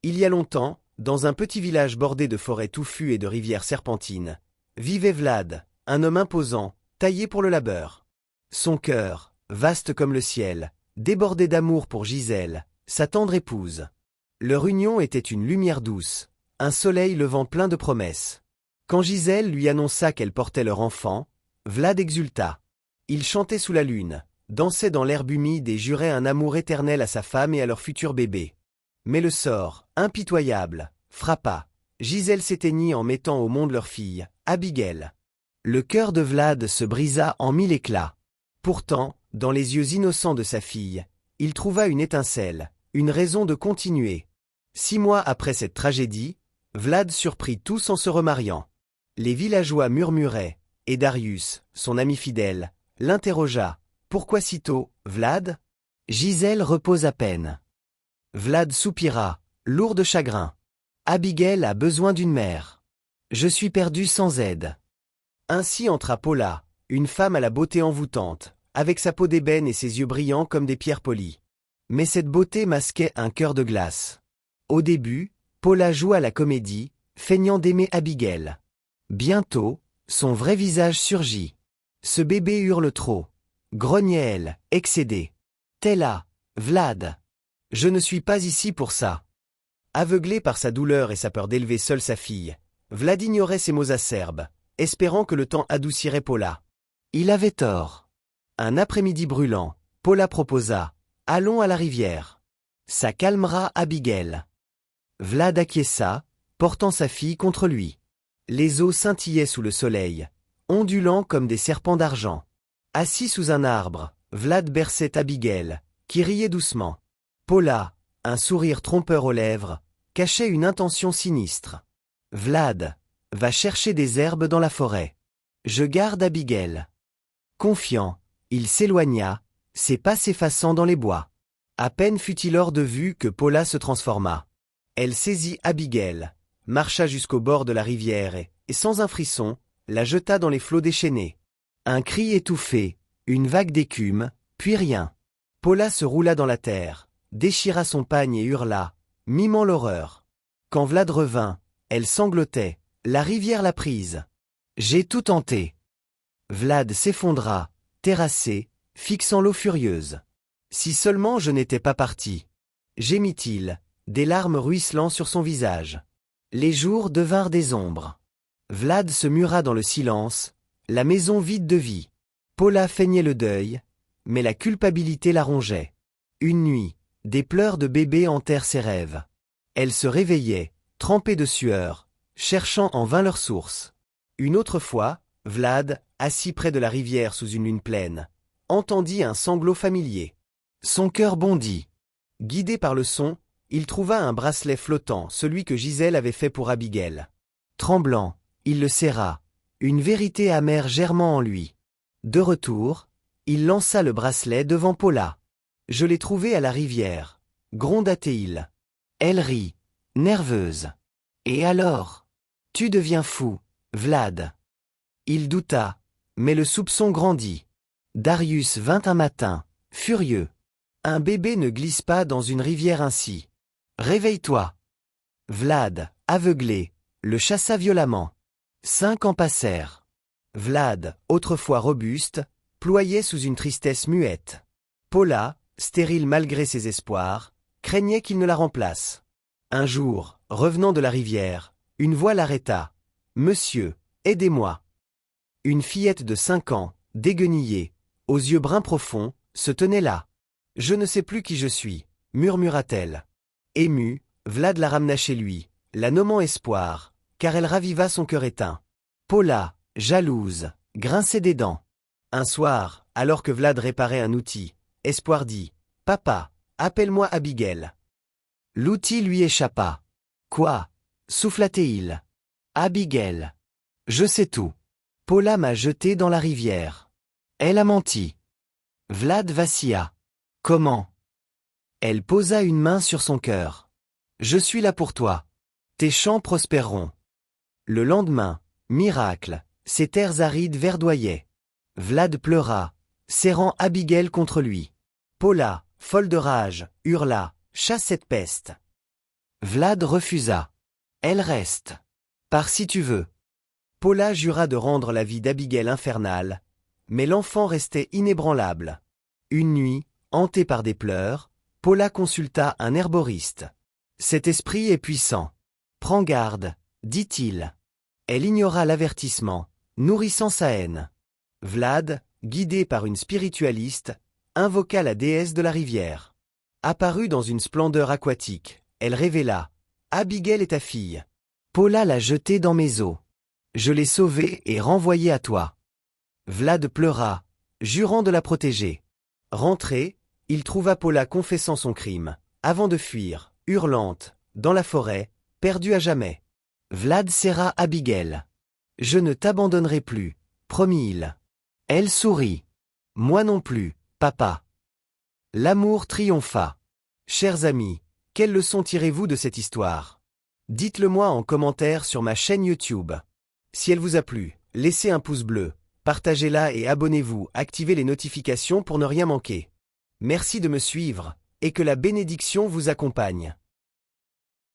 Il y a longtemps, dans un petit village bordé de forêts touffues et de rivières serpentines, vivait Vlad, un homme imposant, taillé pour le labeur. Son cœur, vaste comme le ciel, débordait d'amour pour Gisèle, sa tendre épouse. Leur union était une lumière douce, un soleil levant plein de promesses. Quand Gisèle lui annonça qu'elle portait leur enfant, Vlad exulta. Il chantait sous la lune, dansait dans l'herbe humide et jurait un amour éternel à sa femme et à leur futur bébé. Mais le sort, impitoyable, frappa. Gisèle s'éteignit en mettant au monde leur fille, Abigail. Le cœur de Vlad se brisa en mille éclats. Pourtant, dans les yeux innocents de sa fille, il trouva une étincelle, une raison de continuer. 6 mois après cette tragédie, Vlad surprit tous en se remariant. Les villageois murmuraient, et Darius, son ami fidèle, l'interrogea. « Pourquoi si tôt, Vlad ?» Gisèle repose à peine. Vlad soupira, lourd de chagrin. « Abigail a besoin d'une mère. Je suis perdu sans aide. » Ainsi entra Paula, une femme à la beauté envoûtante, avec sa peau d'ébène et ses yeux brillants comme des pierres polies. Mais cette beauté masquait un cœur de glace. Au début, Paula joua la comédie, feignant d'aimer Abigail. Bientôt, son vrai visage surgit. Ce bébé hurle trop. Grognait-elle, excédée. Tella, Vlad. Je ne suis pas ici pour ça. Aveuglé par sa douleur et sa peur d'élever seule sa fille, Vlad ignorait ses mots acerbes, espérant que le temps adoucirait Paula. Il avait tort. Un après-midi brûlant, Paula proposa « Allons à la rivière. Ça calmera Abigail. » Vlad acquiesça, portant sa fille contre lui. Les eaux scintillaient sous le soleil, ondulants comme des serpents d'argent. Assis sous un arbre, Vlad berçait Abigail, qui riait doucement. Paula, un sourire trompeur aux lèvres, cachait une intention sinistre. Vlad, va chercher des herbes dans la forêt. Je garde Abigail. Confiant, il s'éloigna, ses pas s'effaçant dans les bois. À peine fut-il hors de vue que Paula se transforma. Elle saisit Abigail, marcha jusqu'au bord de la rivière et, sans un frisson, la jeta dans les flots déchaînés. Un cri étouffé, une vague d'écume, puis rien. Paula se roula dans la terre, déchira son pagne et hurla, mimant l'horreur. Quand Vlad revint, elle sanglotait, la rivière l'a prise. J'ai tout tenté. Vlad s'effondra, terrassé, fixant l'eau furieuse. Si seulement je n'étais pas parti. Gémit-il, des larmes ruisselant sur son visage. Les jours devinrent des ombres. Vlad se mura dans le silence, la maison vide de vie. Paula feignait le deuil, mais la culpabilité la rongeait. Une nuit, des pleurs de bébé hantèrent ses rêves. Elle se réveillait, trempée de sueur, cherchant en vain leur source. Une autre fois, Vlad, assis près de la rivière sous une lune pleine, entendit un sanglot familier. Son cœur bondit. Guidé par le son, il trouva un bracelet flottant, celui que Gisèle avait fait pour Abigail. Tremblant, il le serra, une vérité amère germant en lui. De retour, il lança le bracelet devant Paula. « Je l'ai trouvé à la rivière, » gronda-t-il. Elle rit, nerveuse. « Et alors ? Tu deviens fou, Vlad. » Il douta, mais le soupçon grandit. Darius vint un matin, furieux. « Un bébé ne glisse pas dans une rivière ainsi. Réveille-toi. » Vlad, aveuglé, le chassa violemment. 5 ans passèrent. Vlad, autrefois robuste, ployait sous une tristesse muette. Paula, stérile malgré ses espoirs, craignait qu'il ne la remplace. Un jour, revenant de la rivière, une voix l'arrêta. « Monsieur, aidez-moi. » Une fillette de 5 ans, déguenillée, aux yeux bruns profonds, se tenait là. « Je ne sais plus qui je suis, » murmura-t-elle. Ému, Vlad la ramena chez lui, la nommant Espoir, car elle raviva son cœur éteint. Paula, jalouse, grinçait des dents. Un soir, alors que Vlad réparait un outil, Espoir dit « Papa, appelle-moi Abigail. » L'outil lui échappa. « Quoi ?» souffla-t-il. « Abigail. Je sais tout. Paula m'a jeté dans la rivière. Elle a menti. » Vlad vacilla. « Comment ?» Elle posa une main sur son cœur. « Je suis là pour toi. Tes champs prospéreront. » Le lendemain, miracle, ces terres arides verdoyaient. Vlad pleura, serrant Abigail contre lui. Paula, folle de rage, hurla « Chasse cette peste !» Vlad refusa. Elle reste. Pars si tu veux. Paula jura de rendre la vie d'Abigail infernale, mais l'enfant restait inébranlable. Une nuit, hantée par des pleurs, Paula consulta un herboriste. Cet esprit est puissant. Prends garde, dit-il. Elle ignora l'avertissement, nourrissant sa haine. Vlad, guidé par une spiritualiste, invoqua la déesse de la rivière. Apparue dans une splendeur aquatique, elle révéla « Abigail est ta fille. Paula l'a jetée dans mes eaux. Je l'ai sauvée et renvoyée à toi. » Vlad pleura, jurant de la protéger. Rentré, il trouva Paula confessant son crime, avant de fuir, hurlante, dans la forêt, perdue à jamais. Vlad serra Abigail. « Je ne t'abandonnerai plus, promit-il. » Elle sourit. « Moi non plus, papa. » L'amour triompha. Chers amis, quelle leçon tirez-vous de cette histoire? Dites-le-moi en commentaire sur ma chaîne YouTube. Si elle vous a plu, laissez un pouce bleu, partagez-la et abonnez-vous, activez les notifications pour ne rien manquer. Merci de me suivre, et que la bénédiction vous accompagne.